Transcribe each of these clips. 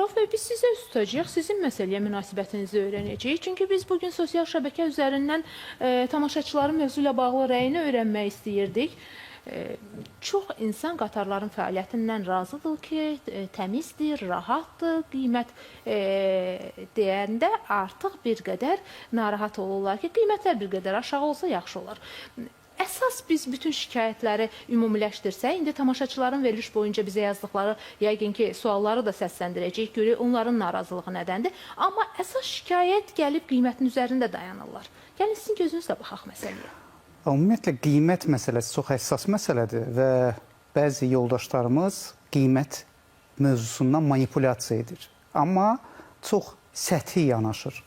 Rauf bəy, biz sizə üst tutacağıq, sizin məsələyə münasibətinizi öyrənəcəyik. Çünki biz bugün sosial şəbəkə üzərindən tamaşaçıların mövzu ilə bağlı rəyini öyrənmək istəyirdik. Çox insan qatarların fəaliyyətindən razıdır ki, təmizdir, rahatdır, qiymət deyəndə artıq bir qədər narahat olurlar ki, qiymətlər bir qədər aşağı olsa yaxşı olar. Əsas biz bütün şikayətləri ümumiləşdirsək, indi tamaşaçıların veriliş boyunca bizə yazdıqları, yəqin ki, sualları da səsləndirəcək, görək onların narazılığı nədəndir. Amma əsas şikayət gəlib qiymətin üzərində dayanırlar. Gəlin sizin gözünüzlə baxaq məsələyə. Ümumiyyətlə, qiymət məsələsi çox həssas məsələdir və bəzi yoldaşlarımız qiymət mövzusundan manipulyasiya edir. Amma çox səthi yanaşır.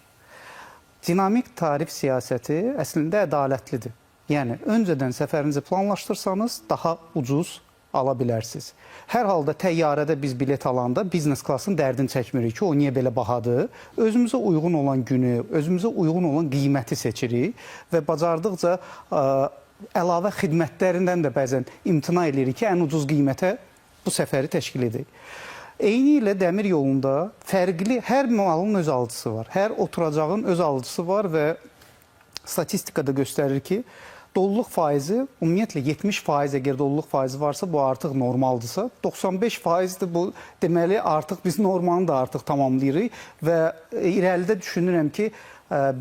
Dinamik tarif siyasəti əslində ədalətlidir. Yəni, öncədən səfərinizi planlaşdırsanız, daha ucuz ala bilərsiniz. Hər halda təyyarədə biz bilet alanda biznes klasın dərdini çəkmirik ki, o niyə belə bahadır. Özümüzə uyğun olan günü, özümüzə uyğun olan qiyməti seçirik və bacardıqca əlavə xidmətlərindən də bəzən imtina edirik ki, ən ucuz qiymətə bu səfəri təşkil edək. Eyni ilə dəmir yolunda fərqli, hər malın öz alıcısı var, hər oturacağın öz alıcısı var və statistikada göstərir ki, doluluq faizi, ümumiyyətlə 70% əgər doluluq faizi varsa, bu artıq normaldırsa, 95%dir bu, deməli artıq biz normanı da artıq tamamlayırıq və irəlidə düşünürəm ki,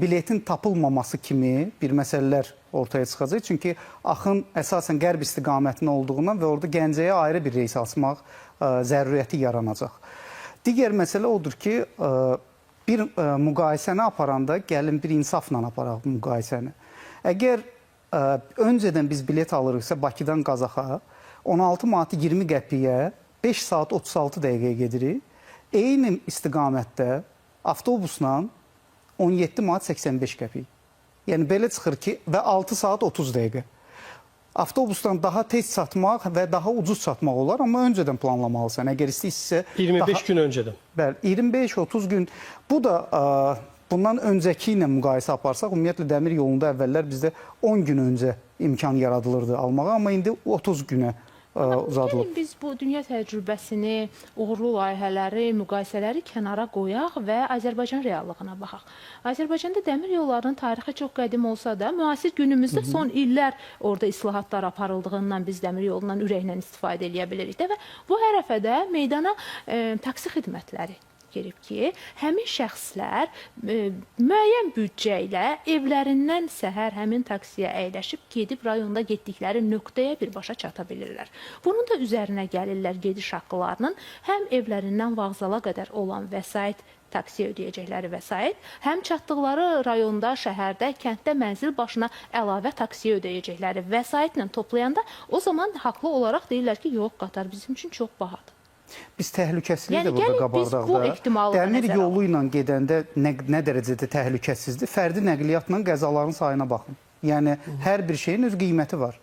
biletin tapılmaması kimi bir məsələlər ortaya çıxacaq. Çünki axın əsasən qərb istiqamətində olduğundan və orada Gəncəyə ayrı bir reys açmaq zəruriyyəti yaranacaq. Digər məsələ odur ki, bir müqayisəni aparanda gəlin bir insafla aparaq müqayisəni. Əgər öncədən biz bilet alırıqsa Bakıdan Qazaxa 16 manatı 20 qəpiyə 5 saat 36 dəqiqəyə gedirik. Eyni istiqamətdə avtobusla 17 manat 85 qəpik. Yəni belə çıxır ki, və 6 saat 30 dəqiqə. Avtobusdan daha tez çatmaq və daha ucuz çatmaq olar, amma öncədən planlamalısan. Əgər istəyirsə 25 gün öncədən. Bəli, 25-30 gün. Bu da bundan öncəki ilə müqayisə aparsaq, ümumiyyətlə dəmir yolunda əvvəllər bizdə 10 gün öncə imkan yaradılırdı almağa, amma indi 30 günə uzadılıb. Gəlin biz bu dünya təcrübəsini, uğurlu layihələri, müqayisələri kənara qoyaq və Azərbaycan reallığına baxaq. Azərbaycanda dəmir yollarının tarixi çox qədim olsa da, müasir günümüzdə son illər orada islahatlar aparıldığından biz dəmir yolundan ürəklə istifadə edə bilirik də və bu ərəfədə meydana taksi xidmətləri girib ki, həmin şəxslər müəyyən büdcə ilə evlərindən səhər həmin taksiyə əyləşib gedib rayonda getdikləri nöqtəyə birbaşa çata bilirlər. Bunun da üzərinə gəlirlər gediş haqqılarının həm evlərindən vağzala qədər olan vəsait, taksiyə ödəyəcəkləri vəsait, həm çatdıqları rayonda, şəhərdə, kənddə mənzil başına əlavə taksiyə ödəyəcəkləri vəsaitlə toplayanda o zaman haqlı olaraq deyirlər ki, yox, qatar bizim üçün çox bahadır. Biz təhlükəsizliyi də burada qabardaqda. Dəmir yolu ilə gedəndə nə dərəcədə təhlükəsizdir? Fərdi nəqliyyatla qəzaların sayına baxın. Yəni, hər bir şeyin öz qiyməti var.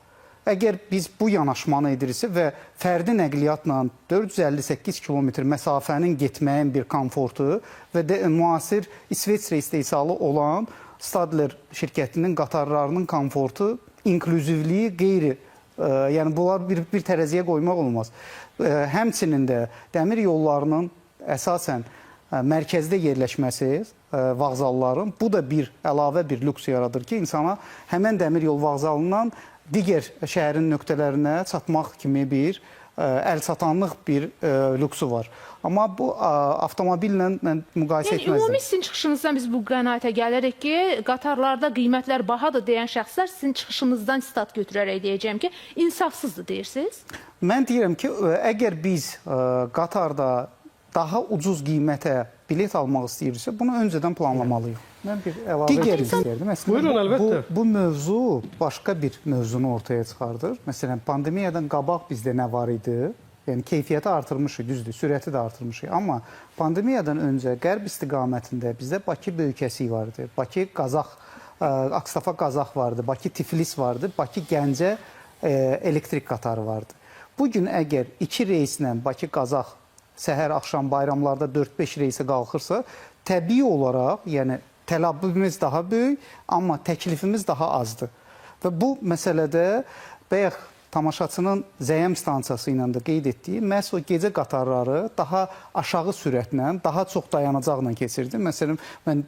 Əgər biz bu yanaşmanı ediriksə və fərdi nəqliyyatla 458 kilometr məsafənin getməyin bir komfortu və müasir İsveçrə istehsalı olan Stadler şirkətinin qatarlarının komfortu, inklüzivliyi qeyri. Yəni, bunlar bir tərəziyə qoymaq olmaz. Həmçinin də dəmir yollarının əsasən mərkəzdə yerləşməsi vağzalların, bu da əlavə bir lüks yaradır ki, insana həmən dəmir yol vağzalından digər şəhərin nöqtələrinə çatmaq kimi bir əlçatanlıq bir lüksu var. Amma bu avtomobillə müqayisə etməzdim. Ümumi sizin çıxışınızdan biz bu qənaətə gəlirik ki, qatarlarda qiymətlər bahadır deyən şəxslər sizin çıxışınızdan stat götürərək deyəcəm ki, insafsızdır deyirsiniz. Mən deyirəm ki, əgər biz qatarda daha ucuz qiymətə bilet almaq istəyirsə, bunu öncədən planlamalıyıq. Mən bir əlavə istəyirdim. Buyurun, əlbəttə. Bu mövzu başqa bir mövzunu ortaya çıxardır. Məsələn, pandemiyadan qabaq bizdə nə var idi? Yəni, keyfiyyəti artırmışıq, düzdür, sürəti də artırmışıq. Amma pandemiyadan öncə qərb istiqamətində bizdə Bakı Böyükəsik vardı, Bakı Qazax, Aksafa Qazax vardı, Bakı Tiflis vardı, Bakı Gəncə elektrik qatarı vardı. Bugün əgər 2 reyslə Bakı Qazax səhər-axşam bayramlarda 4-5 reysə qalxırsa, təbii olaraq, yəni tələbimiz daha böyük, amma təklifimiz daha azdır. Və bu məsələdə bəyək tamaşaçının Zəyəm stansiyası ilə də qeyd etdiyi məhz o gecə qatarları daha aşağı sürətlə, daha çox dayanacaqla keçirdi. Məsələn, mən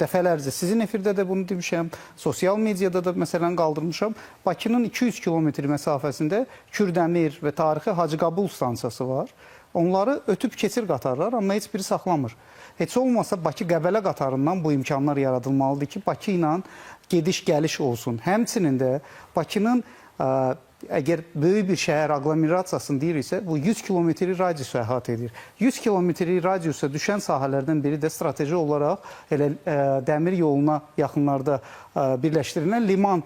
dəfələrcə sizin efirdə də bunu demişəm, sosial mediada da məsələn qaldırmışam. Bakının 200 kilometr məsafəsində Kürdəmir və tarixi Hacıqabul stansiyası var. Onları ötüb keçir qatarlar, amma heç biri saxlamır. Heç olmasa Bakı-Qəbələ qatarından bu imkanlar yaradılmalıdır ki, Bakı ilə gediş-gəliş olsun. Həmçinin də Bakının əgər böyük bir şəhər aglomerasiyasını deyirsə, bu 100 kilometri radiusu əhatə edir. 100 kilometri radiusa düşən sahələrdən biri də strateji olaraq elə dəmir yoluna yaxınlarda birləşdirilən Liman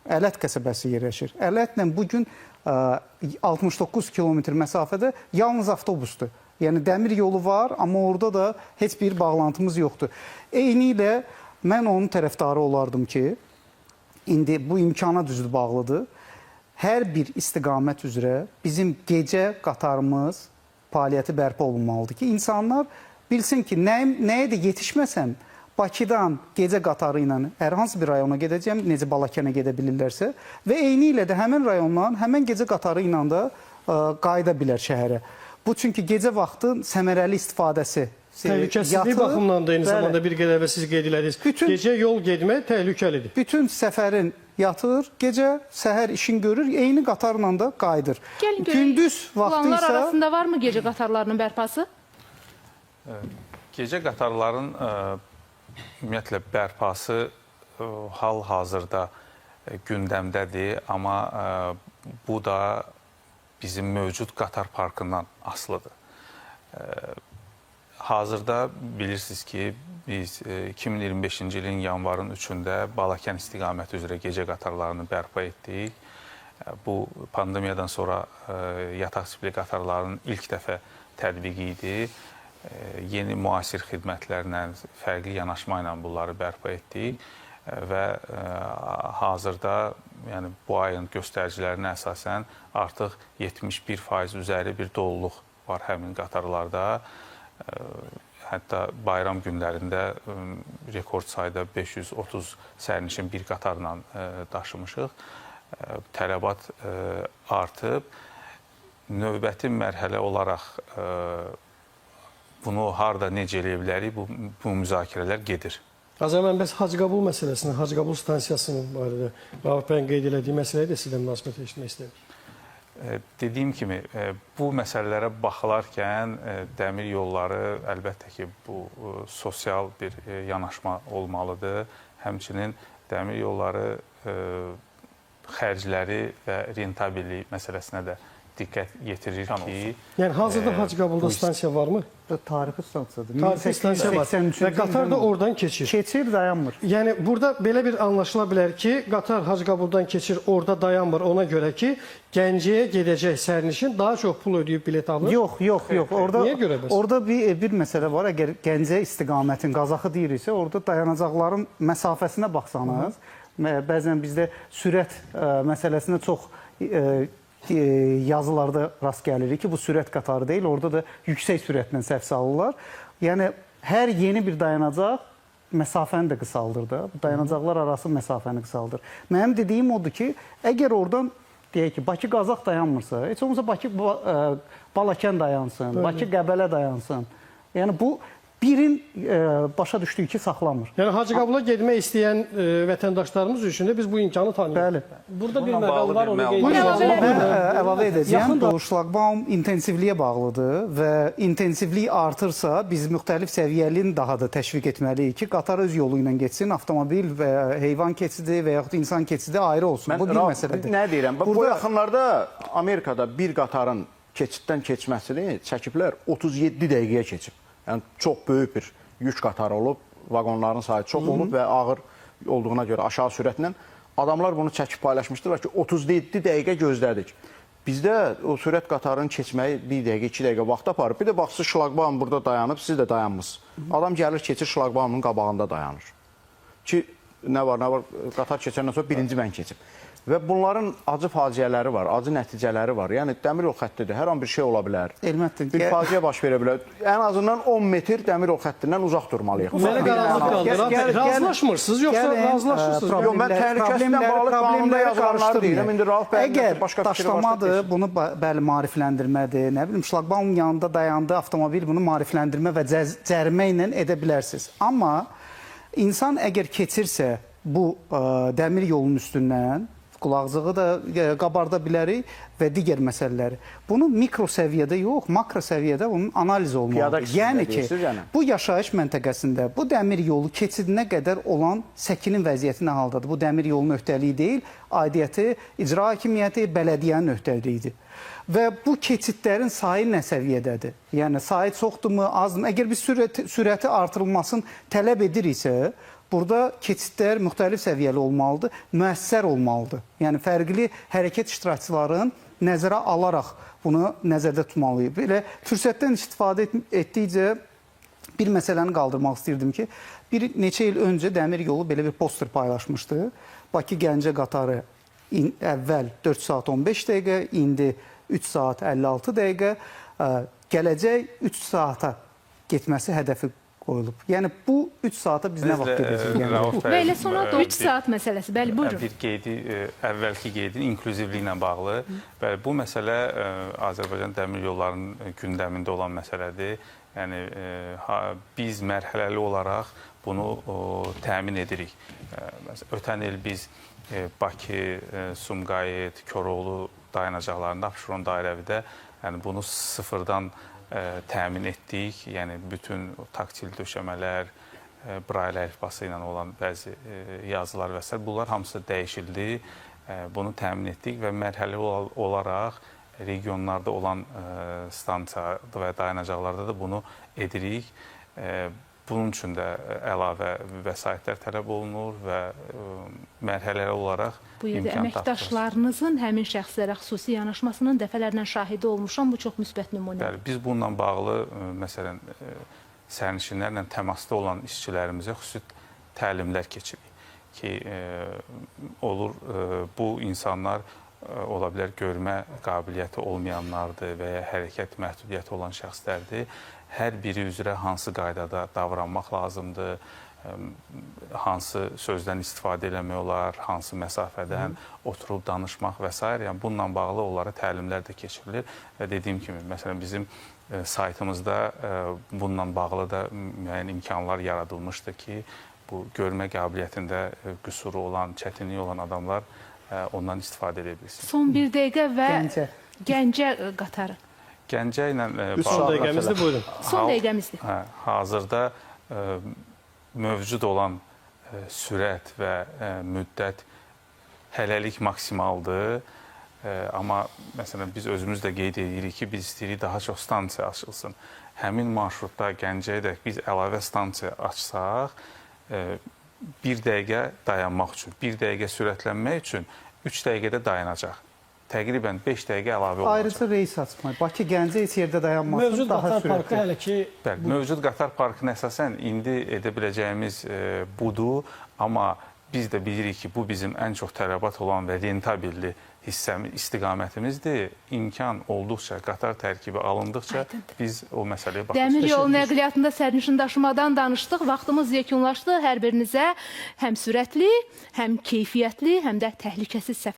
Ələt qəsəbəsi yerləşir. Ələtlə bugün 69 kilometr məsafədə yalnız avtobusdur. Yəni dəmir yolu var, amma orada da heç bir bağlantımız yoxdur. Eyni ilə mən onun tərəfdarı olardım ki, indi bu imkana düzdür bağlıdır. Hər bir istiqamət üzrə bizim gecə qatarımız fəaliyyəti bərpa olunmalıdır ki, insanlar bilsin ki, nəyə də yetişməsəm, Bakıdan gecə qatarı ilə hər hansı bir rayona gedəcəm, necə Balakənə gedə bilirlərsə və eyni ilə də həmin rayondan, həmin gecə qatarı ilə də qayıda bilər şəhərə. Bu çünki gecə vaxtı səmərəli istifadəsi. Təhlükəsizlik baxımından da eyni zamanda bir qədər və siz qeyd elədiniz. Gecə yol getmək təhlükəlidir. Bütün səfərin yatır, gecə, səhər işin görür, eyni qatarla da qayıdır. Gündüz vaxtı planlar isə arasında varmı gecə qatarlarının bərpası? Gecə qatarların ümumiyyətlə bərpası hal-hazırda gündəmdədir, amma bu da bizim mövcud qatar parkından asılıdır. Hazırda bilirsiniz ki, biz 2025-ci ilin yanvarın 3-də Balakən istiqaməti üzrə gecə qatarlarını bərpa etdik. Bu pandemiyadan sonra yataq tipli qatarların ilk dəfə tətbiqi idi. Yeni müasir xidmətlərlə, fərqli yanaşma ilə bunları bərpa etdik və hazırda yəni bu ayın göstəricilərinə əsasən artıq 71% üzəri bir doluluq var həmin qatarlarda. Hətta bayram günlərində rekord sayda 530 sərnişin bir qatarla daşımışıq. Tələbat artıb. Növbəti mərhələ olaraq bunu harda necə eləyə bilərik, bu müzakirələr gedir. Azərbaycan bəs Hacıqabul məsələsini, Hacıqabul stansiyasının barədə Rauf bəyin qeyd elədiyi məsələyə də sizdən münasibət eşitmək istəyirəm. Dediyim kimi, bu məsələlərə baxılarkən dəmir yolları əlbəttə ki, bu sosial bir yanaşma olmalıdır. Həmçinin dəmir yolları xərcləri və rentabillik məsələsinə də diqqət yetirir ki... Yəni, hazırda Hacıqabulda stansiya varmı? tarixi stansiyadır. Tarixi stansiya var və qatar da oradan keçir. Keçir, dayanmır. Yəni, burada belə bir anlaşıla bilər ki, qatar Hacıqabuldan keçir, orada dayanmır. Ona görə ki, Gəncəyə gedəcək sərnişin daha çox pul ödəyib bilet alır. Yox. Niyə görə bəs? Orada bir məsələ var. Əgər Gəncə istiqamətin Qazaxı deyiriksə, orada dayanacaqların məsafəsinə baxsanız, bəzən bizdə sürət məsələsinə çox yazılarda rast gəlirik ki, bu sürət qatarı deyil, orada da yüksək sürətlə səhv salırlar. Yəni, hər yeni bir dayanacaq məsafəni də qısaldır da, bu dayanacaqlar arası məsafəni qısaldır. Mənim dediyim odur ki, əgər oradan, deyək ki, Bakı-Qazax dayanmırsa, heç olmasa Bakı-Balakən dayansın, Bakı-Qəbələ dayansın. Yəni, bu birin başa düşdüyü ki, saxlamır. Yəni, Hacıqabula getmək istəyən vətəndaşlarımız üçün də biz bu imkanı tanıyırıq. Bəli. Burada bir məqal var, onu qeyd edirəm. Mən əlavə edəcəm. Bu şlaqbaum intensivliyə bağlıdır və intensivlik artırsa, biz müxtəlif səviyyəli daha da təşviq etməliyik ki, qatar öz yolu ilə geçsin, avtomobil və heyvan keçidi və yaxud insan keçidi ayrı olsun. Bu bir məsələdir. Nə deyirəm? Bu yaxınlarda Amerikada bir qatarın keçiddən keçməsini çəkiblər 37 dəqiqəyə keçib. Yəni, çox böyük bir yük qatarı olub, vaqonların sayı çox olub və ağır olduğuna görə aşağı sürətlə. Adamlar bunu çəkib paylaşmışdılar ki, 37 dəqiqə gözlədik. Bizdə o sürət qatarının keçməyi 1 dəqiqə, 2 dəqiqə vaxt aparıb. Bir də baxsız, şlaqbaum burada dayanıb, siz də dayanmışsınız. Adam gəlir, keçir, şlaqbaumun qabağında dayanır. Ki, nə var, qatar keçəndən sonra birinci mən keçib. Və bunların acı faciələri var, acı nəticələri var. Yəni dəmir yol xəttidir, hər an bir şey ola bilər. Elmətdir. Bir faciə baş verə bilər. Ən azından 10 metr dəmir yol xəttindən uzaq durmalıyıq. Mənə qaranlıq qaldı. Razılaşmırsınız yoxsa razılaşırsınız? Yox, mən təhlükəsizlə bağlı qanunda yazılanları deyirəm. İndi Rauf bəy Əgər başqa fikri varsa daşlamadır, bunu bəli maarifləndirmədir. Nə bilim, şlaqbaumın yanında dayandı avtomobil, bunu maarifləndirmə və cərimə ilə edə bilərsiniz. Amma insan əgər keçirsə bu dəmir yolun üstündən, qulaqcığı da qabarda bilərik və digər məsələləri. Bunu mikro səviyyədə yox, makro səviyyədə bunun analizi olmalıdır. Yəni ki, bu yaşayış məntəqəsində bu dəmir yolu keçidinə qədər olan səkinin vəziyyəti nə haldadır? Bu dəmir yolunun öhdəliyi deyil, aidiyyəti, icra hakimiyyəti, bələdiyyənin öhdəliyidir. Və bu keçidlərin sayı nə səviyyədədir? Yəni, sayı çoxdurmu, azdırmı? Əgər biz sürəti artırılmasını tələb ediriksə, burada keçidlər müxtəlif səviyyəli olmalıdır, müəssər olmalıdır. Yəni, fərqli hərəkət iştirakçıların nəzərə alaraq bunu nəzərdə tutmalıyıq. Belə fürsətdən istifadə etdikcə bir məsələni qaldırmaq istəyirdim ki, bir neçə il öncə dəmir yolu belə bir poster paylaşmışdı. Bakı-Gəncə qatarı əvvəl 4 saat 15 dəqiqə, indi 3 saat 56 dəqiqə, gələcək 3 saata getməsi hədəfi qoyulub. Yəni bu 3 saata biz nə vaxt gedəcəyik? Və elə sonra da 3 saat məsələsi. Bəli, buyurun. Bir qeydi, əvvəlki qeydin inklüzivliyi ilə bağlı. Bəli, bu məsələ Azərbaycan dəmir yollarının gündəmində olan məsələdir. Yəni biz mərhələli olaraq bunu təmin edirik. Ötən il biz Bakı, Sumqayıt, Koroğlu dayanacaqlarında Abşeron dairəvidə bunu sıfırdan təmin etdik. Yəni bütün taktil döşəmələr, Braille əlifbası ilə olan bəzi yazılar və s. bunlar hamısı dəyişildi. Bunu təmin etdik və mərhələli olaraq regionlarda olan stansiya və dayanacaqlarda da bunu edirik. Bunun üçün də əlavə vəsaitlər tələb olunur və mərhələli olaraq Bu yerdə əməkdaşlarınızın həmin şəxslərə xüsusi yanaşmasının dəfələrlə şahidi olmuşam. Bu çox müsbət nümunədir. Bəli, biz bununla bağlı, məsələn, sərnişinlərlə təmasda olan işçilərimizə xüsusi təlimlər keçirik ki, olur bu insanlar ola bilər görmə qabiliyyəti olmayanlardır və ya hərəkət məhdudiyyəti olan şəxslərdir. Hər biri üzrə hansı qaydada davranmaq lazımdır, hansı sözdən istifadə eləmək olar, hansı məsafədən oturub danışmaq və s. Yəni, bununla bağlı onlara təlimlər də keçirilir. Və dediyim kimi, məsələn, bizim saytımızda bununla bağlı da müəyyən imkanlar yaradılmışdır ki, bu görmə qabiliyyətində qüsuru olan, çətinliyi olan adamlar ondan istifadə edə bilsin. Son bir dəqiqə və Gəncə qatarı. Gəncə ilə son dəqiqəmizdir, buyurun. Son dəqiqəmizdir. Hazırda mövcud olan sürət və müddət hələlik maksimaldır. Amma məsələn biz özümüz də qeyd edirik ki, biz istəyirik daha çox stansiya açılsın. Həmin marşrutda Gəncəyədək biz əlavə stansiya açsaq, bir dəqiqə dayanmaq üçün, bir dəqiqə sürətlənmək üçün 3 dəqiqədə dayanacaq. Təqribən 5 dəqiqə əlavə olacaq. Ayrıca reys açmaq. Bakı-Gəncə heç yerdə dayanması daha sürətli. Mövcud qatar parkı hələ ki... Bəli, mövcud qatar parkını əsasən indi edə biləcəyimiz budur. Amma biz də bilirik ki, bu bizim ən çox tələbat olan və rentabilli istiqamətimizdir. İmkan olduqca, qatar tərkibi alındıqca biz o məsələyə baxacağıq. Dəmir yolu nəqliyyatında sərnişin daşımadan danışdıq. Vaxtımız yekunlaşdı. Hər birinizə həm sürətli, həm keyfiyyətli, həm də təhlükəsiz səfər